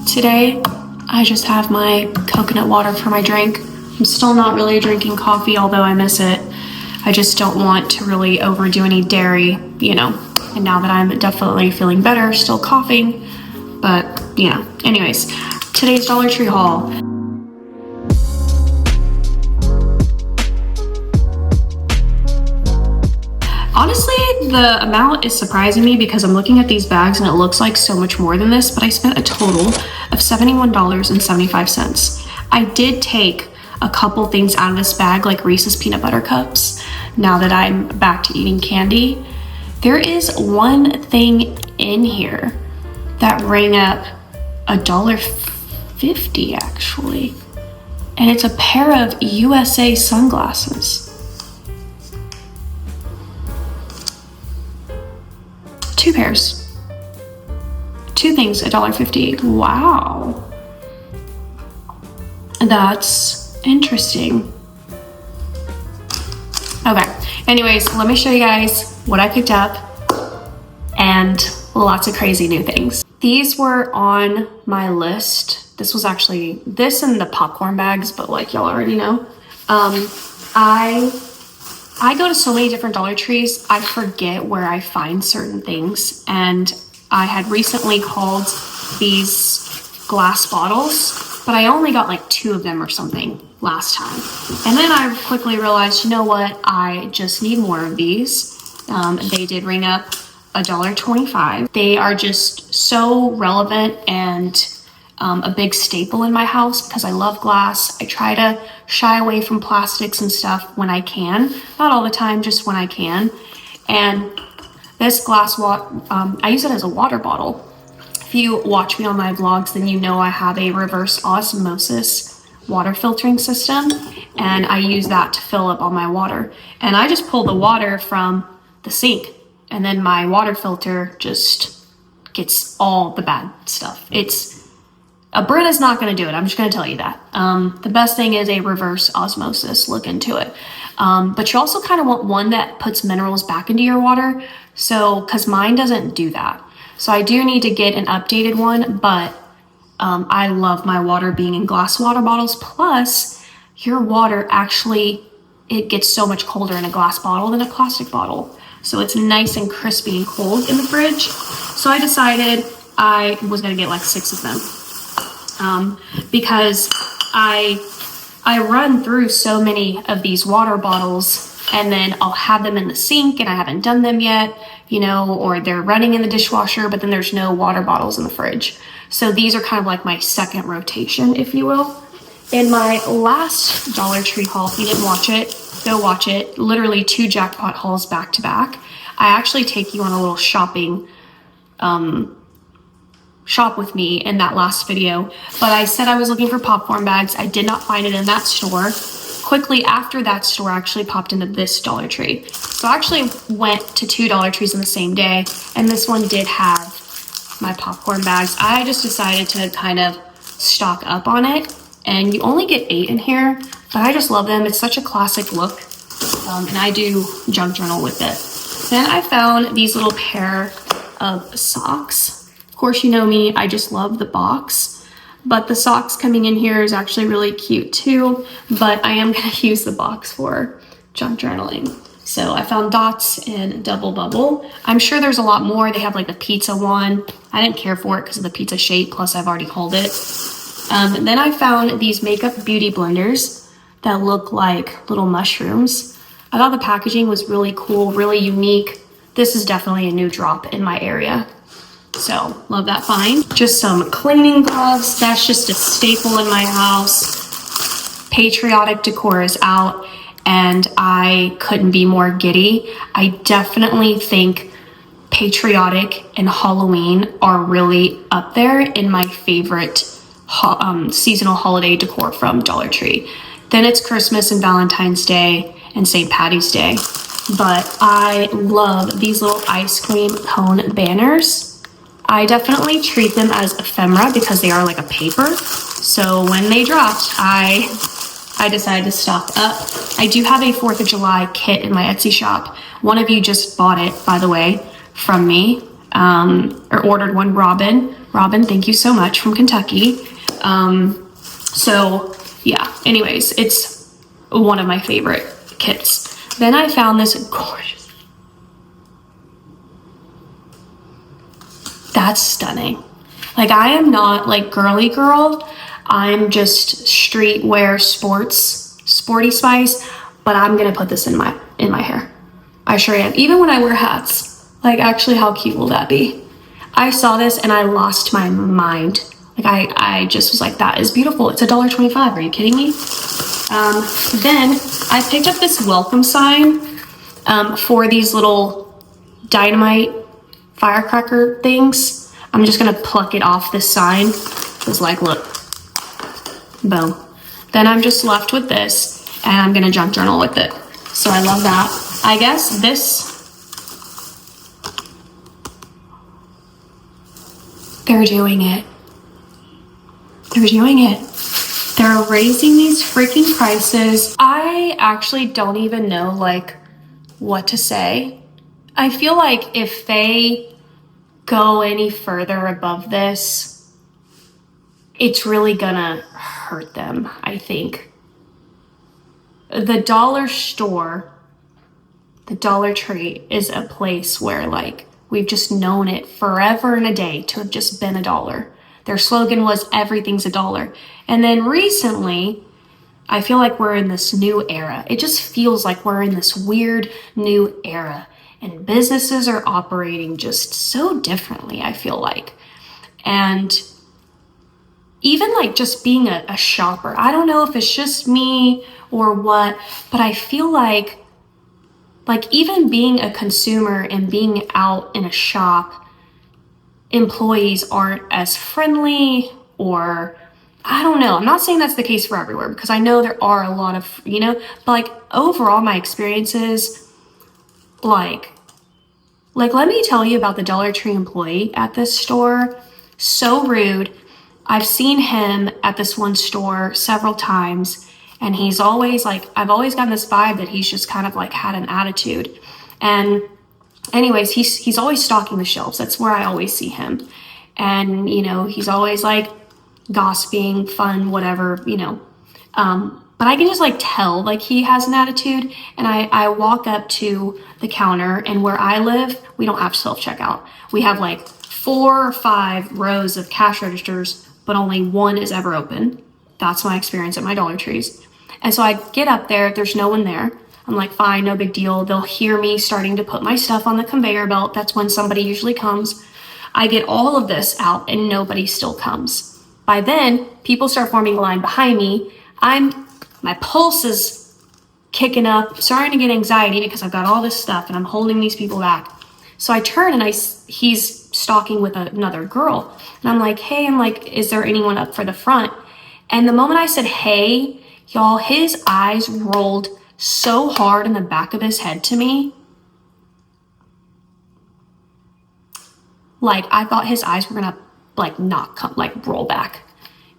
Today, I just have my coconut water for my drink. I'm still not really drinking coffee, although I miss it. I just don't want to really overdo any dairy, you know. And now that I'm definitely feeling better, still coughing, but you know. Anyways, today's Dollar Tree haul. Honestly, the amount is surprising me because I'm looking at these bags and it looks like so much more than this, but I spent a total of $71.75. I did take a couple things out of this bag, like Reese's peanut butter cups, now that I'm back to eating candy. There is one thing in here that rang up $1.50 actually, and it's a pair of USA sunglasses. Two pairs. Two things, $1.50. Wow. That's interesting. Okay, anyways, let me show you guys what I picked up and lots of crazy new things. These were on my list. This was actually, this and the popcorn bags, but like y'all already know. I go to so many different Dollar Trees, I forget where I find certain things. And I had recently hauled these glass bottles, but I only got like 2 of them or something last time. And then I quickly realized, you know what? I just need more of these. They did ring up $1.25. They are just so relevant and a big staple in my house because I love glass. I try to shy away from plastics and stuff when I can. Not all the time, just when I can. And this glass I use it as a water bottle. If you watch me on my vlogs, then you know I have a reverse osmosis water filtering system, and I use that to fill up all my water. And I just pull the water from the sink, and then my water filter just gets all the bad stuff. A Brita's not going to do it. I'm just going to tell you that. The best thing is a reverse osmosis. Look into it. But you also kind of want one that puts minerals back into your water. So, because mine doesn't do that. So I do need to get an updated one, but I love my water being in glass water bottles. Plus, your water actually, it gets so much colder in a glass bottle than a plastic bottle. So it's nice and crispy and cold in the fridge. So I decided I was going to get like 6 of them. Because I run through so many of these water bottles, and then I'll have them in the sink and I haven't done them yet, you know, or they're running in the dishwasher, but then there's no water bottles in the fridge. So these are kind of like my second rotation, if you will. In my last Dollar Tree haul, if you didn't watch it, go watch it. Literally 2 Jackpot hauls back to back. I actually take you on a little shopping shop with me in that last video, but I said I was looking for popcorn bags. I did not find it in that store. Quickly after that store, I actually popped into this Dollar Tree. So I actually went to 2 Dollar Trees in the same day, and this one did have my popcorn bags. I just decided to kind of stock up on it, and you only get 8 in here, but I just love them. It's such a classic look, and I do junk journal with it. Then I found these little pair of socks. Of course, you know me, I just love the box, but the socks coming in here is actually really cute too, but I am gonna use the box for junk journaling. So I found dots in Double Bubble. I'm sure there's a lot more. They have like the pizza one. I didn't care for it because of the pizza shape, plus I've already hauled it. And then I found these makeup beauty blenders that look like little mushrooms. I thought the packaging was really cool, really unique. This is definitely a new drop in my area. So, love that find. Just some cleaning gloves. That's just a staple in my house. Patriotic decor is out, and I couldn't be more giddy. I definitely think Patriotic and Halloween are really up there in my favorite seasonal holiday decor from Dollar Tree. Then it's Christmas and Valentine's Day and St. Patty's Day. But I love these little ice cream cone banners. I definitely treat them as ephemera because they are like a paper. So when they dropped, I decided to stock up. I do have a 4th of July kit in my Etsy shop. One of you just bought it, by the way, from me, or ordered one, Robin. Robin, thank you so much, from Kentucky. So yeah, anyways, it's one of my favorite kits. Then I found this gorgeous, that's stunning. Like, I am not like girly girl. I'm just streetwear sporty spice, but I'm gonna put this in my hair. I sure am. Even when I wear hats. Like, actually, how cute will that be? I saw this and I lost my mind. Like, I just was like, that is beautiful. It's $1.25. Are you kidding me? Then I picked up this welcome sign for these little dynamite firecracker things. I'm just gonna pluck it off this sign. It's like, look, boom. Then I'm just left with this, and I'm gonna junk journal with it. So I love that. I guess this, they're doing it. They're doing it. They're raising these freaking prices. I actually don't even know like what to say. I feel like if they go any further above this, it's really gonna hurt them, I think. The dollar store, the Dollar Tree, is a place where like we've just known it forever and a day to have just been $1. Their slogan was everything's $1. And then recently, I feel like we're in this new era. It just feels like we're in this weird new era, and businesses are operating just so differently, I feel like. And even like just being a shopper, I don't know if it's just me or what, but I feel like even being a consumer and being out in a shop, employees aren't as friendly, or I don't know. I'm not saying that's the case for everywhere, because I know there are a lot of, but like overall my experiences, like let me tell you about the Dollar Tree employee at this store. So rude. I've seen him at this one store several times, and he's always like, I've always gotten this vibe that he's just kind of like had an attitude. And anyways, he's always stocking the shelves. That's where I always see him. And, he's always like gossiping, fun, whatever, but I can just like tell like he has an attitude. And I walk up to the counter, and where I live, we don't have self-checkout. We have like 4 or 5 rows of cash registers, but only one is ever open. That's my experience at my Dollar Trees. And so I get up there, there's no one there. I'm like, fine, no big deal. They'll hear me starting to put my stuff on the conveyor belt. That's when somebody usually comes. I get all of this out and nobody still comes. By then, people start forming a line behind me. My pulse is kicking up, starting to get anxiety because I've got all this stuff and I'm holding these people back. So I turn and he's stalking with another girl. And I'm like, hey, is there anyone up for the front? And the moment I said, hey, y'all, his eyes rolled so hard in the back of his head to me. Like, I thought his eyes were gonna like not come, like roll back.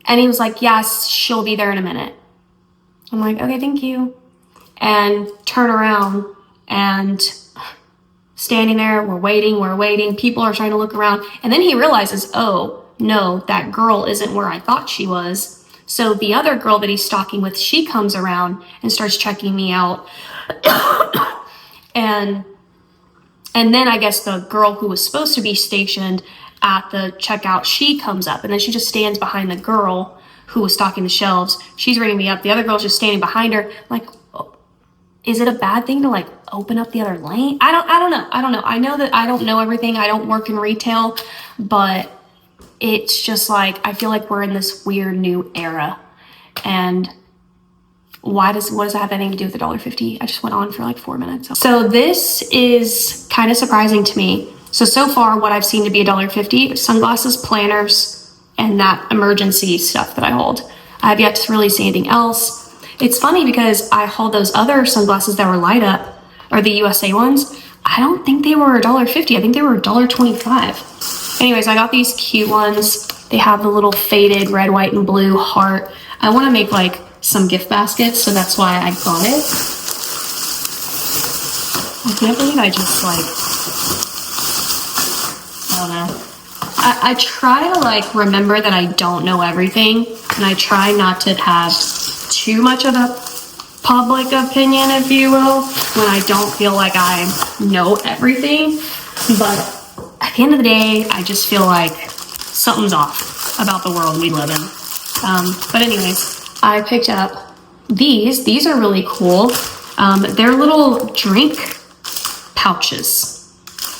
And he was like, yes, she'll be there in a minute. I'm like, okay, thank you. And turn around, and standing there, we're waiting. People are trying to look around. And then he realizes, oh no, that girl isn't where I thought she was. So the other girl that he's stalking with, she comes around and starts checking me out. and then I guess the girl who was supposed to be stationed at the checkout, she comes up, and then she just stands behind the girl who was stocking the shelves. She's ringing me up. The other girl's just standing behind her. Like, is it a bad thing to like open up the other lane? I don't know. I know that I don't know everything. I don't work in retail, but it's just like, I feel like we're in this weird new era. And what does that have anything to do with the $1.50? I just went on for like 4 minutes. So this is kind of surprising to me. So far what I've seen to be $1.50, sunglasses, planners, and that emergency stuff that I hold. I have yet to really see anything else. It's funny because I hold those other sunglasses that were light up, or the USA ones. I don't think they were $1.50. I think they were $1.25. Anyways, I got these cute ones. They have the little faded red, white, and blue heart. I want to make like some gift baskets, so that's why I got it. I can't believe I just like, I don't know. I try to like remember that I don't know everything, and I try not to have too much of a public opinion, if you will, when I don't feel like I know everything. But at the end of the day, I just feel like something's off about the world we live in. But anyways, I picked up these. These are really cool. They're little drink pouches.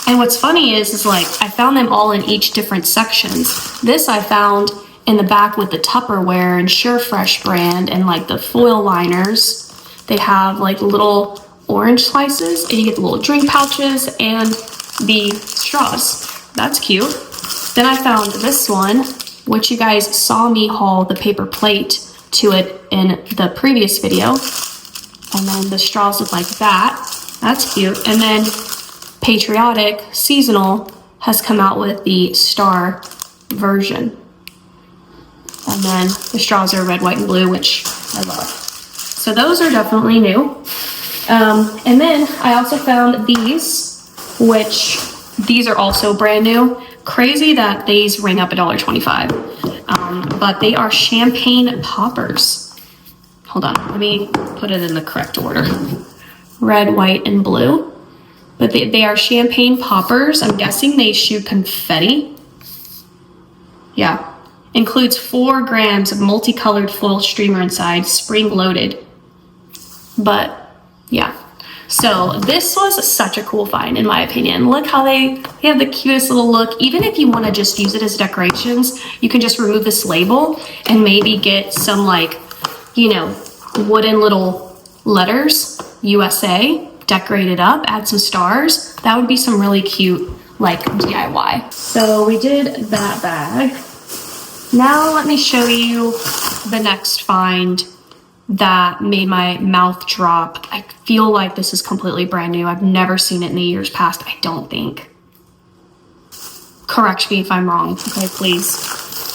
And what's funny is like I found them all in each different sections. This I found in the back with the Tupperware and Surefresh brand and like the foil liners. They have like little orange slices, and you get the little drink pouches and the straws. That's cute. Then I found this one, which you guys saw me haul the paper plate to it in the previous video. And then the straws look like that. That's cute. And then Patriotic Seasonal has come out with the star version. And then the straws are red, white, and blue, which I love. So those are definitely new. And then I also found these, which these are also brand new. Crazy that these ring up $1.25. But they are champagne poppers. Hold on, let me put it in the correct order. Red, white, and blue. But they are champagne poppers. I'm guessing they shoot confetti. Yeah. Includes 4 grams of multicolored foil streamer inside, spring loaded. But yeah. So this was such a cool find in my opinion. Look how they have the cutest little look. Even if you want to just use it as decorations, you can just remove this label and maybe get some like, you know, wooden little letters, USA, decorate it up, add some stars. That would be some really cute like DIY. So we did that bag. Now let me show you the next find that made my mouth drop. I feel like this is completely brand new. I've never seen it in the years past, I don't think. Correct me if I'm wrong, okay, please.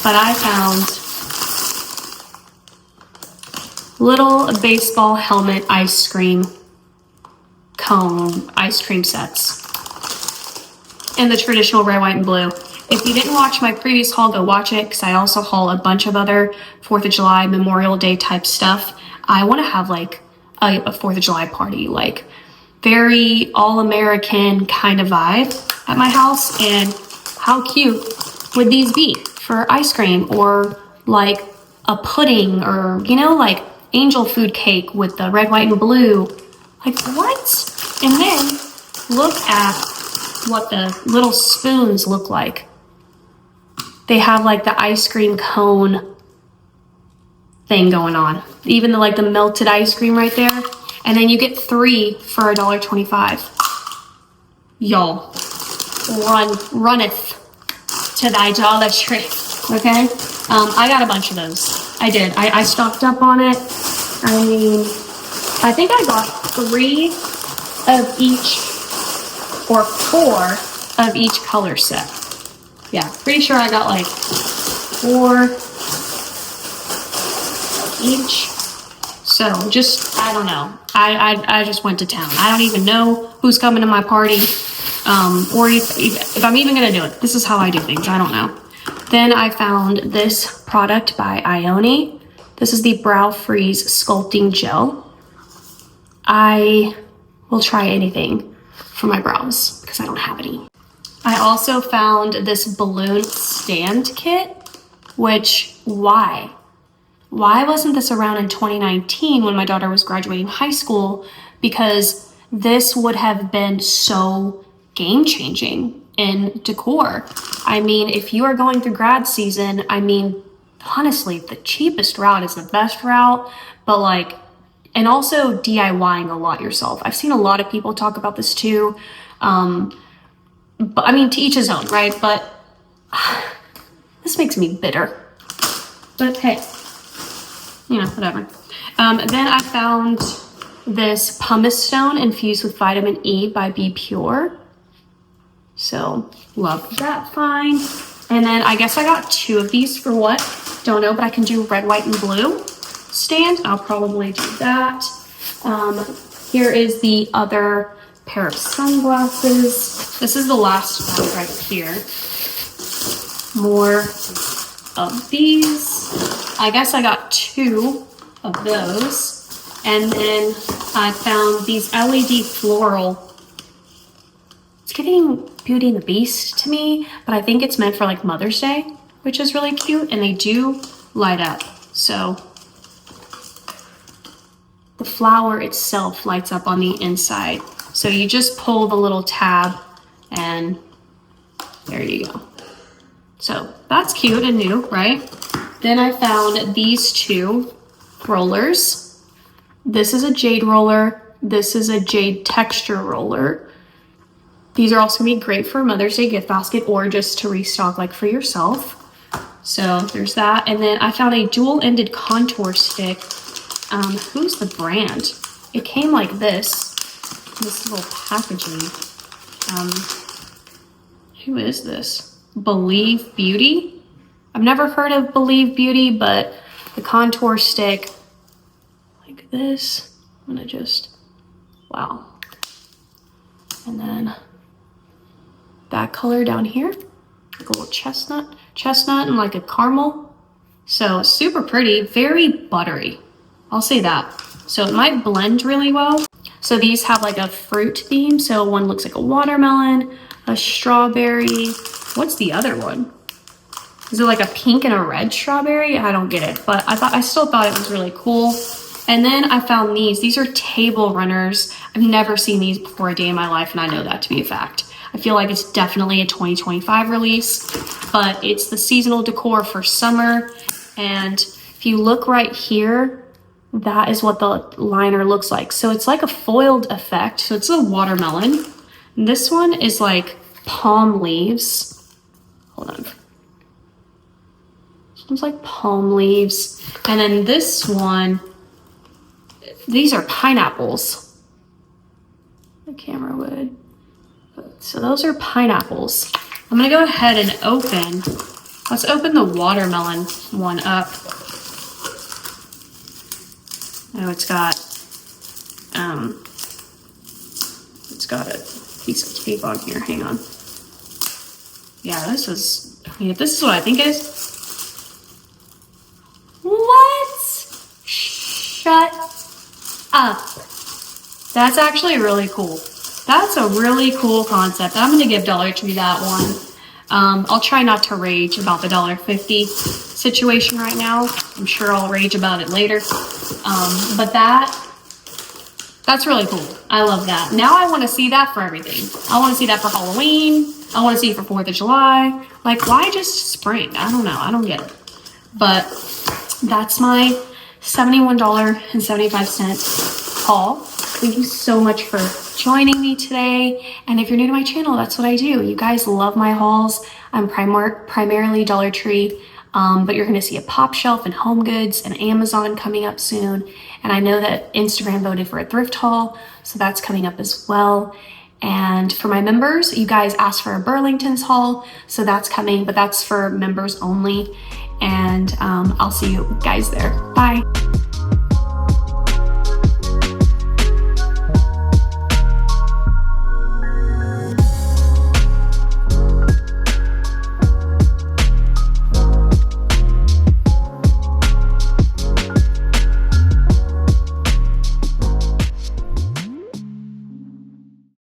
But I found little baseball helmet ice cream cone ice cream sets in the traditional red, white, and blue. If you didn't watch my previous haul, go watch it, because I also haul a bunch of other 4th of July, Memorial Day type stuff. I want to have like a 4th of July party, like very all-American kind of vibe at my house. And how cute would these be for ice cream, or like a pudding, or, you know, like angel food cake with the red, white, and blue. Like what? And then look at what the little spoons look like. They have like the ice cream cone thing going on. Even the like the melted ice cream right there. And then you get 3 for $1.25. Y'all, runneth to thy Dollar Tree. Okay? I got a bunch of those. I did. I stocked up on it. I mean, I think I got 3 of each, or 4 of each color set. Yeah, pretty sure I got like 4 of each. So just, I don't know. I just went to town. I don't even know who's coming to my party, or if I'm even gonna do it. This is how I do things. I don't know. Then I found this product by Ione. This is the Brow Freeze Sculpting Gel. I will try anything for my brows because I don't have any. I also found this balloon stand kit, which, why? Why wasn't this around in 2019 when my daughter was graduating high school? Because this would have been so game-changing in decor. I mean, if you are going through grad season, I mean, honestly, the cheapest route is the best route, but like, and also DIYing a lot yourself. I've seen a lot of people talk about this too. But I mean, to each his own, right? But this makes me bitter. But hey, you know, whatever. Then I found this pumice stone infused with vitamin E by Be Pure. So love that find. And then I guess I got 2 of these for what? Don't know, but I can do red, white, and blue stand. I'll probably do that. Here is the other pair of sunglasses. This is the last one right here. more of these. I guess I got 2 of those. And then I found these LED floral. It's giving Beauty and the Beast to me, but I think it's meant for like Mother's Day, which is really cute, and they do light up. So the flower itself lights up on the inside. So you just pull the little tab and there you go. So that's cute and new, right? Then I found these 2 rollers. This is a jade roller. This is a jade texture roller. These are also gonna be great for Mother's Day gift basket or just to restock like for yourself. So there's that. And then I found a dual-ended contour stick. Who's the brand? It came like this little packaging. Who is this? Believe Beauty? I've never heard of Believe Beauty, but the contour stick like this. I'm gonna just, wow. And then that color down here, like a little chestnut and like a caramel. So super pretty, very buttery. I'll say that. So it might blend really well. So these have like a fruit theme. So one looks like a watermelon, a strawberry. What's the other one? Is it like a pink and a red strawberry? I don't get it, but I still thought it was really cool. And then I found these. These are table runners. I've never seen these before a day in my life, and I know that to be a fact. I feel like it's definitely a 2025 release, but it's the seasonal decor for summer. And if you look right here, that is what the liner looks like. So it's like a foiled effect. So it's a watermelon. And this one is like palm leaves. Hold on. This one's like palm leaves. And then this one, these are pineapples. The camera would. So those are pineapples. I'm gonna go ahead and let's open the watermelon one up. Oh, it's got a piece of tape on here. Hang on. Yeah, if this is what I think it is. What? Shut up. That's actually really cool. That's a really cool concept. I'm gonna give Dollar Tree that one. I'll try not to rage about the $1.50 situation right now. I'm sure I'll rage about it later. But that's really cool. I love that. Now I want to see that for everything. I want to see that for Halloween. I want to see it for 4th of July. Like, why just spring? I don't know. I don't get it. But that's my $71.75 haul. Thank you so much for joining me today. And if you're new to my channel, that's what I do. You guys love my hauls. I'm primarily Dollar Tree, but you're going to see a Pop Shelf and Home Goods and Amazon coming up soon. And I know that Instagram voted for a thrift haul, so that's coming up as well. And for my members, you guys asked for a Burlington's haul, so that's coming, but that's for members only. And I'll see you guys there. Bye.